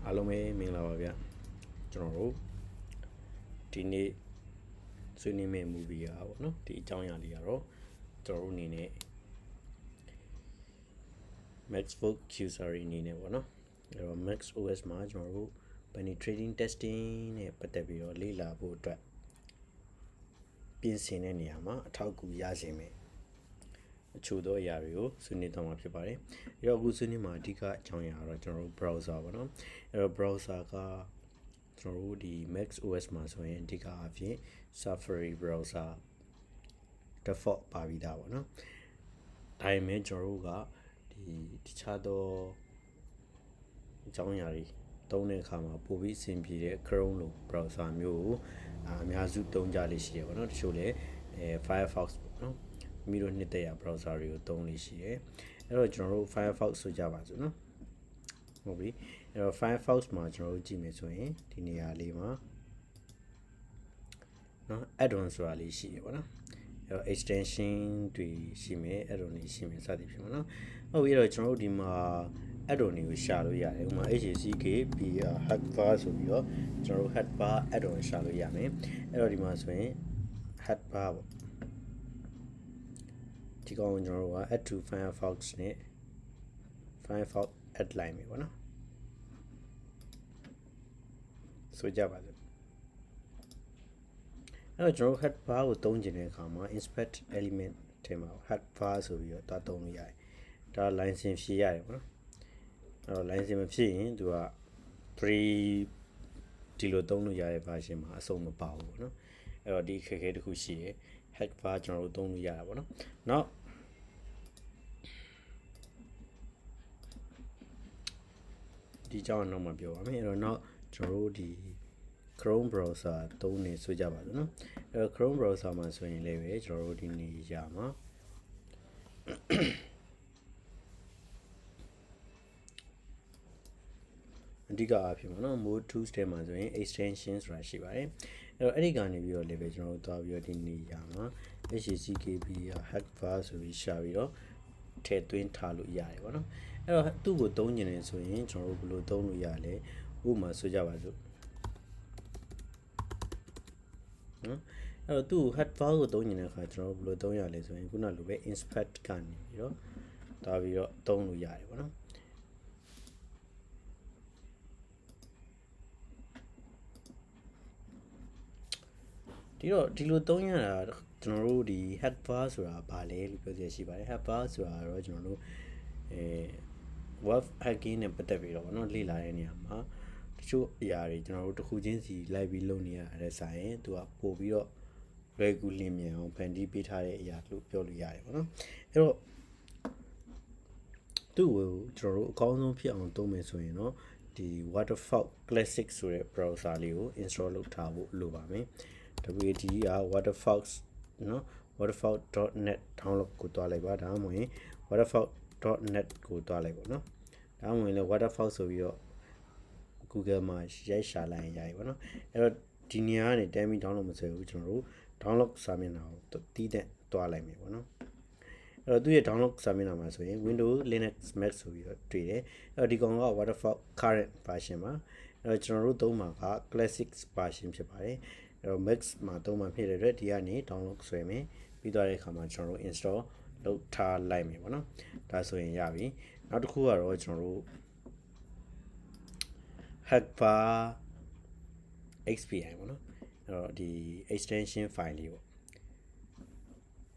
အားလုံးပဲမင်္ဂလာပါဗျကျွန်တော်တို့ဒီနေ့ဆွေးနွေးမယ့် movie อ่ะပေါ့နော်ဒီအကြောင်းအရာလေးကတော့ကျွန်တော်တို့အနေနဲ့ Maxbook user အနေနဲ့ပေါ့နော်အဲ့တော့ Mac OS မှာကျွန်တော်တို့ penetrating testing နဲ့ပတ်သက်ပြီးတော့လေ့လာဖို့အတွက်ပြင်ဆင်တဲ့နေရာမှာအထောက်အကူရစေမယ်အချို့သောအရာတွေကိုဆွေးနွေးသွားမှာဖြစ်ပါတယ်။အဲ့တော့အခုဆွေးနွေးမှာအဓိကအကြောင်းအရာကတော့ကျွန်တော်တို့ browser ပေါ့နော်။အဲ့တော့ browser ကကျွန်တော်တို့ဒီ Mac OS မှာဆိုရင်အဓိကအဖြစ် Safari browser default ပါပြီးသားပေါ့နော်။ဒါပေမဲ့ကျွန်တော်တို့ကဒီတခြားသောအကြောင်းအရာတွေသုံးတဲ့အခါမှာပိုပြီးအဆင်ပြေတဲ့ Chrome လို browser မျိုးကိုအများစုသုံးကြလိမ့်ရှိရပေါ့နော်။တချို့လည်းFirefox ပေါ့နော်။မိတို့နှစ်သက်ရာ browser တွေကိုသုံးလို့ရှိရဲအဲ့တော့ကျွန်တော်တို့ Firefox ဆိုကြပါစို့နော်ဟုတ်ပြီအဲ့တော့ Firefox မှာကျွန်တော်တို့ကြည့်မယ်ဆိုရင်ဒီနေရာလေးမှာနော် add-on ဆိုတာလေးရှိရပါတော့အဲ့တော့ extension တွေရှိမယ် add-on တွေရှိမယ်စသည်ဖြင့်ပေါ့နော်ဟုတ်ပြီအဲ့တော့ကျွန်တော်တို့ဒီမှာ add-on တွေကိုရှာလို့ရတယ်ဥပမာ HACKB Hackbar ဆိုပြီးတော့ကျွန်တော်တို့ Hackbar add-on ရှာလို့ရမယ်အဲ့တော့ဒီမှာဆိုရင် Hackbar ပေါ့ဒီကောင်ကိုကျွန်တော်တို့က add to Firefox နဲ့ Firefox add လိုက်မယ်ပေါ့နော်ဆိုကြပါစို့အဲ့တော့ကျွန်တော် Hackbar ကိုသုံးကျင်တဲ့အခါမှာ inspect element ထဲမှာ Hackbar ဆိုပြီးတော့သုံးလို့ရတယ်ဒါ license ဖြည့်ရတယ်ပေါ့နော်အဲ့တော့ license မဖြည့်ရင်သူက free ဒီလိုသုံးလို့ရတဲ့ version မှာအဆုံးမပါဘူးပေါ့နော်အဲ့တော့ဒီခက်ခဲတစ်ခုရှိရယ် Hackbar ကျွန်တော်တို့သုံးလို့ရတာပေါ့နော်နောက်ဒီကြောင်းတော့မှပြောပါမယ်အဲ့တော့နောက်ကျွန်တော်တို့ဒီ Chrome browser သုံးနေဆိုကြပါစို့နော်အဲ့တော့ Chrome browser မှာဆိုရင်လည်းပဲကျွန်တော်တို့ဒီနေရာမှာအဓိကအဖြစ်ပေါ့နော် mode tools ထဲမှာဆိုရင် extension ဆိုတာရှိပါတယ်အဲ့တော့အဲ့ဒီကနေပြီးတော့လည်းပဲကျွန်တော်တို့သွားပြီးတော့ဒီနေရာမှာ HACKB Hackbar ဆိုပြီးရှာပြီးတော့ထည့်သွင်းထားလို့ရတယ်ပေါ့နော်အဲ့တော့သူ့ကိုသုံးကျင်နေဆိုရင်ကျွန်တော်တို့ဘယ်လိုသုံးလို့ရလဲဥပမာဆိုကြပါစို့နော်အဲ့တော့သူ့ Hackbar ကိုသုံးကျင်တဲ့အခါကျွန်တော်တို့ဘယ်လိုသုံးရလဲဆိုရင်ခုနလိုပဲ inspect ကနေပြီးတော့သွားပြီးတော့သုံးလို့ရတယ်ပေါ့နော်ဒီလိုသုံးရတာကျွန်တော်တို့ဒီ Hackbar ဆိုတာဘာလဲလို့ပြောရရှိပါတယ် Hackbar ဆိုတာတော့ကျွန်တော်တို့web hacking နဲ့ပတ်သက်ပြီးတော့ဗောနော်လေ့လာတဲ့နေရာမှာတချို့အရာတွေကျွန်တော်တို့တစ်ခုချင်းစီလိုက်ပြီးလုပ်နေရတဲ့ဆိုင်ရင်သူကပို့ပြီးတော့လွယ်ကူလင်းမြန်အောင်ဖန်တီးပေးထားတဲ့အရာလို့ပြောလို့ရတယ်ဗောနော်အဲ့တော့သူ့ကိုကျွန်တော်တို့အကောင်းဆုံးဖြစ်အောင်သုံးမယ်ဆိုရင်တော့ဒီ Waterfall Classic ဆိုတဲ့ browser လေးကို install လုပ်ထားဖို့လိုပါမယ်WAD က Waterfall နော် waterfall.net download ကိုတွားလိုက်ပါဒါမှမဟုတ်ရင် waterfall.net ကိုတွားလိုက်ပါနော်ဒါမှမဟုတ်ရင်လည်း waterfall ဆိုပြီးတော့ Google မှာရိုက်ရှာလိုက်ရင်ရပြီပေါ့နော်အဲ့တော့ဒီနေရာကနေတမ်းပြီး download မဆွဲဘူးကျွန်တော်တို့ download စာမျက်နှာကိုတီးတဲ့တွားလိုက်မယ်ပေါ့နော်အဲ့တော့သူ့ရဲ့ download စာမျက်နှာမှာဆိုရင် Windows Linux Mac ဆိုပြီးတော့တွေ့တယ်အဲ့တော့ဒီကောင်က waterfall current version မှာအဲ့တော့ကျွန်တော်တို့သုံးမှာက classic version ဖြစ်ပါတယ်အဲ့တော့ Max မှာသုံးမှာဖြစ်တဲ့အတွက်ဒီကနေ download ဆွဲမယ်ပြီးသွားတဲ့အခါမှာကျွန်တော်တို့ install လုပ်ထားလိုက်မယ်ပေါ့နော်ဒါဆိုရင်ရပြီနောက်တစ်ခုကတော့ကျွန်တော်တို့ Hackbar XPI ပေါ့နော်အဲ့တော့ဒီ extension file လေးပေါ့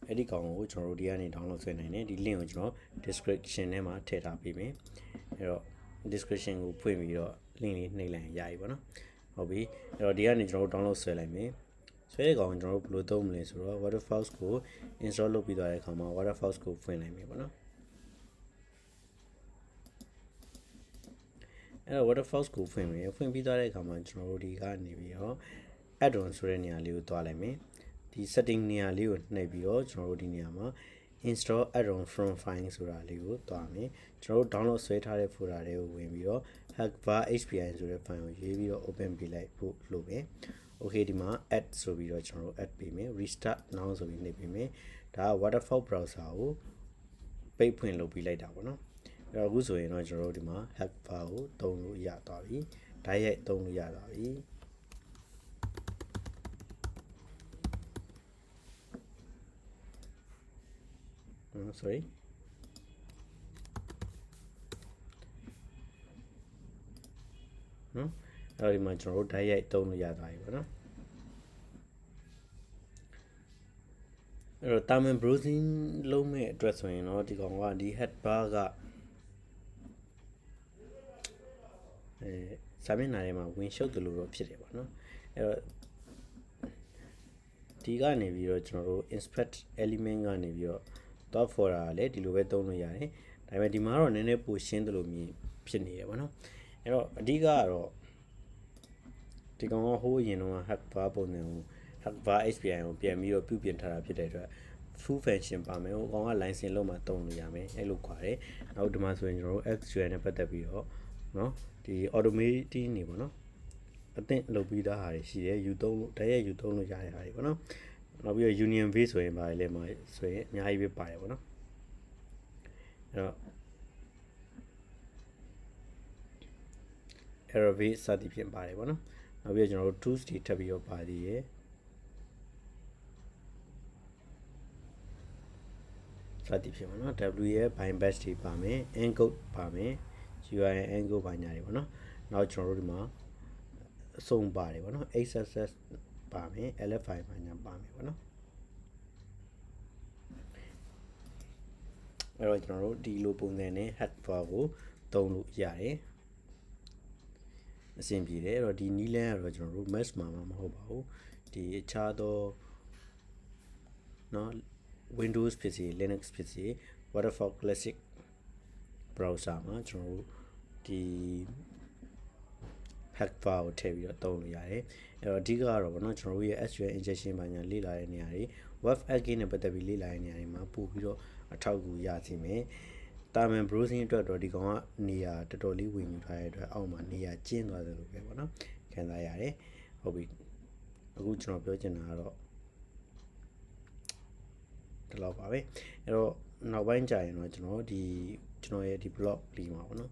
အဲ့ဒီကောင်ကိုကျွန်တော်တို့ဒီကနေ download ဆွဲနိုင်တယ်ဒီ link ကိုကျွန်တော် description ထဲမှာထည့်ထားပေးမယ်အဲ့တော့ description ကိုဖွင့်ပြီးတော့ link လေးနှိပ်လိုက်ရပြီပေါ့နော်ဟုတ်ပြီအဲ့တော့ဒီကနေကျွန်တော်တို့ download ဆွဲလိုက်မယ်ဆွဲတဲ့ကောင်ကျွန်တော်တို့ဘယ်လိုသုံးမလဲဆိုတော့ Waterfall ကို install လုပ်ပြီးသွားတဲ့အခါမှာ Waterfall ကိုဖွင့်လိုက်မယ်ပေါ့နော်အဲ့တော့ Waterfall ကိုဖွင့်ပြီးသွားတဲ့အခါမှာကျွန်တော်တို့ဒီကနေပြီးတော့ add-on ဆိုတဲ့နေရာလေးကိုတွားလိုက်မယ်ဒီ setting နေရာလေးကိုနှိပ်ပြီးတော့ကျွန်တော်တို့ဒီနေရာမှာ install add-on from file ဆိုတာလေးကိုတွားမယ်ကျွန်တော်တို့ download ဆွဲထားတဲ့ folder တွေကိုဝင်ပြီးတော့ Hackbar HPI ဆိုတဲ့ file ကိုရေးပြီးတော့ open ပေးလိုက်ဖို့လိုပဲ okay ဒီမှာ add ဆိုပြီးတော့ကျွန်တော်တို့ add ပေးမယ် restart now ဆိုပြီးနှိပ်ပေးမယ်ဒါက waterfall browser ကိုပိတ်ဖွင့်လုပ်ပြီးလိုက်တာပေါ့နော် အခုဆိုရင်တော့ကျွန်တော်တို့ဒီမှာ Hackbar ကိုသုံးလို့ရသွားပြီဓာတ်ရိုက်သုံးလို့ရသွားပြီsorry နော်အဲ့ဒီမှာကျွန်တော်တို့ဓာတ်ရိုက်သုံးလို့ရသွားပြီပေါ့နော်အဲ့တော့ Taman browsing လုံးမဲ့အတွက်ဆိုရင်တော့ဒီကောင်ကဒီ Hackbar ကစာမျက်နှာထဲမှာဝင်ရှုပ်တယ်လို့တော့ဖြစ်တယ်ပေါ့နော်အဲ့တော့ဒီကနေပြီးတော့ကျွန်တော်တို့ inspect element ကနေပြီးတော့ top folder ကလည်းဒီလိုပဲသုံးလို့ရတယ်ဒါပေမဲ့ဒီမှာတော့နည်းနည်းပိုရှင်းတယ်လို့မြင်ဖြစ်နေတယ်ပေါ့နော်အဲ့တော့အဓိကကတော့ဒီကောင်ကဟိုးရင်တော့ Hackbar ပုံစံကို Hackbar API ကိုပြန်ပြီးတော့ပြုပြင်ထားတာဖြစ်တဲ့အတွက် full function ပါမယ်ဟိုကောင်က license လုံးမှာသုံးလို့ရမယ်အဲ့လိုခွာတယ်နောက်ဒီမှာဆိုရင်ကျွန်တော်တို့ XUI နဲ့ပတ်သက်ပြီးတော့เนาะဒီ automating နေပေါ့နော်အသင့်လုပ်ပြီးသားဟာတွေရှိတယ်ယူသုံးလို့တရက်ယူသုံးလို့ရတဲ့ဟာတွေပေါ့နော်နောက်ပြီးတော့ union base ဆိုရင်ပါလေမှာဆိုရင်အများကြီးပဲပါတယ်ပေါ့နော်အဲ့တော့ error base စသည်ဖြင့်ပါတယ်ပေါ့နော်နောက်ပြီးတော့ကျွန်တော်တို့ tools တွေထပ်ပြီးတော့ပါသေးတယ်စသည်ဖြင့်ပေါ့နော် W ရဲ့ bind batch တွေပါမယ် encode ပါမယ် UI encode ပါညာတွေပေါ့နော်နောက်ကျွန်တော်တို့ဒီမှာအစုံပါတယ်ပေါ့နော် XSS ပါမယ် LFI ပါညာပါမယ်ပေါ့နော်အဲ့တော့ကျွန်တော်တို့ဒီလိုပုံစံနဲ့ Hackbar ကိုသုံးလို့ရတယ်အဆင်ပြေတယ်အဲ့တော့ဒီနီးလန်းကတော့ကျွန်တော်တို့ mesh မှာမဟုတ်ပါဘူးဒီအခြားသောเนาะ Windows ဖြစ်စေ Linux ဖြစ်စေ Waterfall Classic browser မှာကျွန်တော်တို့ဒီ Hackbar ကိုထည့်ပြီးတော့သုံးလို့ရတယ်အဲ့တော့အဓိကကတော့ဗောနော်ကျွန်တော်တို့ရဲ့ SQL injection ဘာညာလေ့လာတဲ့နေရာတွေ web app နဲ့ပတ်သက်ပြီးလေ့လာတဲ့နေရာတွေမှာပို့ပြီးတော့အထောက်အကူရစေမယ်Taman browsing အတွက်တော့ဒီကောင်ကနေရာတော်တော်လေးဝင်ယူထားတဲ့အတွက်အောက်မှာနေရာကျင်းသွားတယ်လို့ပဲပေါ့နော်ခံစားရတယ်ဟုတ်ပြီအခုကျွန်တော်ပြောချင်တာကတော့ဒီလောက်ပါပဲအဲ့တော့နောက်ပိုင်းကြာရင်တော့ကျွန်တော်ရဲ့ဒီ blog လေးမှာပေါ့နော်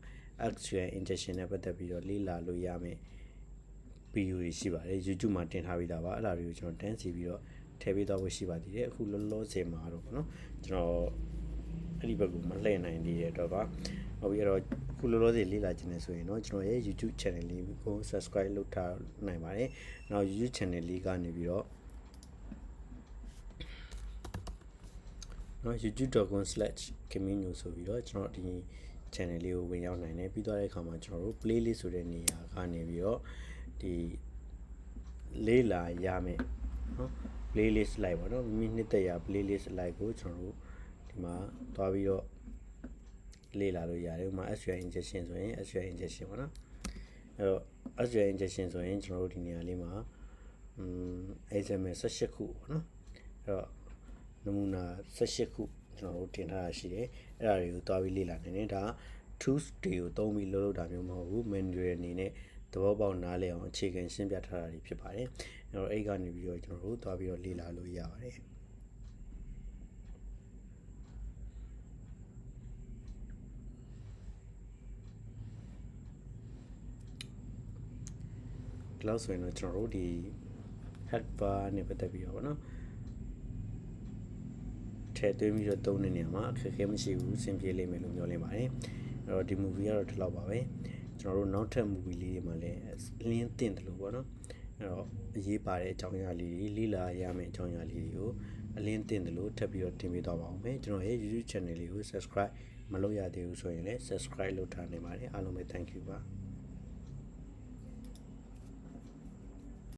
SQL injection နဲ့ပတ်သက်ပြီးတော့လေ့လာလို့ရမယ်ဗီဒီယိုတွေရှိပါတယ် YouTube မှာတင်ထားပြီးသားပါအဲ့ဒါတွေကိုကျွန်တော်တန်းစီပြီးတော့ထည့်ပေးသွားဖို့ရှိပါသေးတယ်အခုလောလောဆယ်မှာတော့ပေါ့နော်ကျွန်တော်အဲ့ဒီဘက်ကိုမလှည့်နိုင်သေးတဲ့တော့ပါဟုတ်ပြီအဲ့တော့ခုလောလောဆယ်လေ့လာခြင်းနဲ့ဆိုရင်တော့ကျွန်တော်ရဲ့ YouTube channel လေးကို subscribe လုပ်ထားနိုင်ပါတယ်နောက် YouTube channel လေးကနေပြီးတော့youtube.com/camino ဆိုပြီးတော့ကျွန်တော်ဒီ channel လေးကိုဝင်ရောက်နိုင်တယ်ပြီးသွားတဲ့အခါမှာကျွန်တော်တို့ playlist ဆိုတဲ့နေရာကနေပြီးတော့ဒီလေ့လာရမယ်เนาะ playlist လိုက်ပါเนาะမိနစ်တရာ playlist လိုက်ကိုကျွန်တော်တို့ဒီမှာသွားပြီးတော့လေ့လာလို့ရတယ်ဥပမာ SQL injection ဆိုရင် SQL injection ပေါ့နော်အဲ့တော့ SQL injection ဆိုရင်ကျွန်တော်တို့ဒီနေရာလေးမှာXML 18ခုပေါ့နော်အဲ့တော့နမူနာ18ခုကျွန်တော်တို့တင်ထားတာရှိတယ်အဲ့ဒါတွေကိုသွားပြီးလေ့လာနိုင်တယ်ဒါ tools တွေကိုသုံးပြီးလုပ်တာမျိုးမဟုတ်ဘူး manual အနေနဲ့သဘောပေါက်နားလည်အောင်အခြေခံရှင်းပြထားတာတွေဖြစ်ပါတယ်အဲ့တော့အဲ့ကနေပြီးတော့ကျွန်တော်တို့သွားပြီးတော့လေ့လာလို့ရပါတယ်ဒီလောက်ဆိုရင်တော့ကျွန်တော်တို့ဒီ Hackbar နဲ့ပတ်သက်ပြီးတော့ဗောနော်ထည့်သွင်းပြီးတော့သုံးတဲ့နေရာမှာအခက်အခဲမရှိဘူးစင်ပြေလိမ့်မယ်လို့ပြောလင်းပါတယ်အဲ့တော့ဒီ movie ကတော့ဒီလောက်ပါပဲကျွန်တော်တို့နောက်ထပ် movie လေးတွေမှာလည်းလင်းတင်တယ်လို့ဗောနော်အဲ့တော့အရေးပါတဲ့အကြောင်းအရာလေးတွေလေ့လာရမယ့်အကြောင်းအရာလေးတွေကိုအလင်းတင်တယ်လို့ထပ်ပြီးတော့တင်ပေးသွားပါအောင်မယ်ကျွန်တော်ရဲ့ YouTube channel လေးကို subscribe မလုပ်ရသေးဘူးဆိုရင်လည်း subscribe လုပ်ထားနိုင်ပါတယ်အားလုံးပဲ thank you ပါ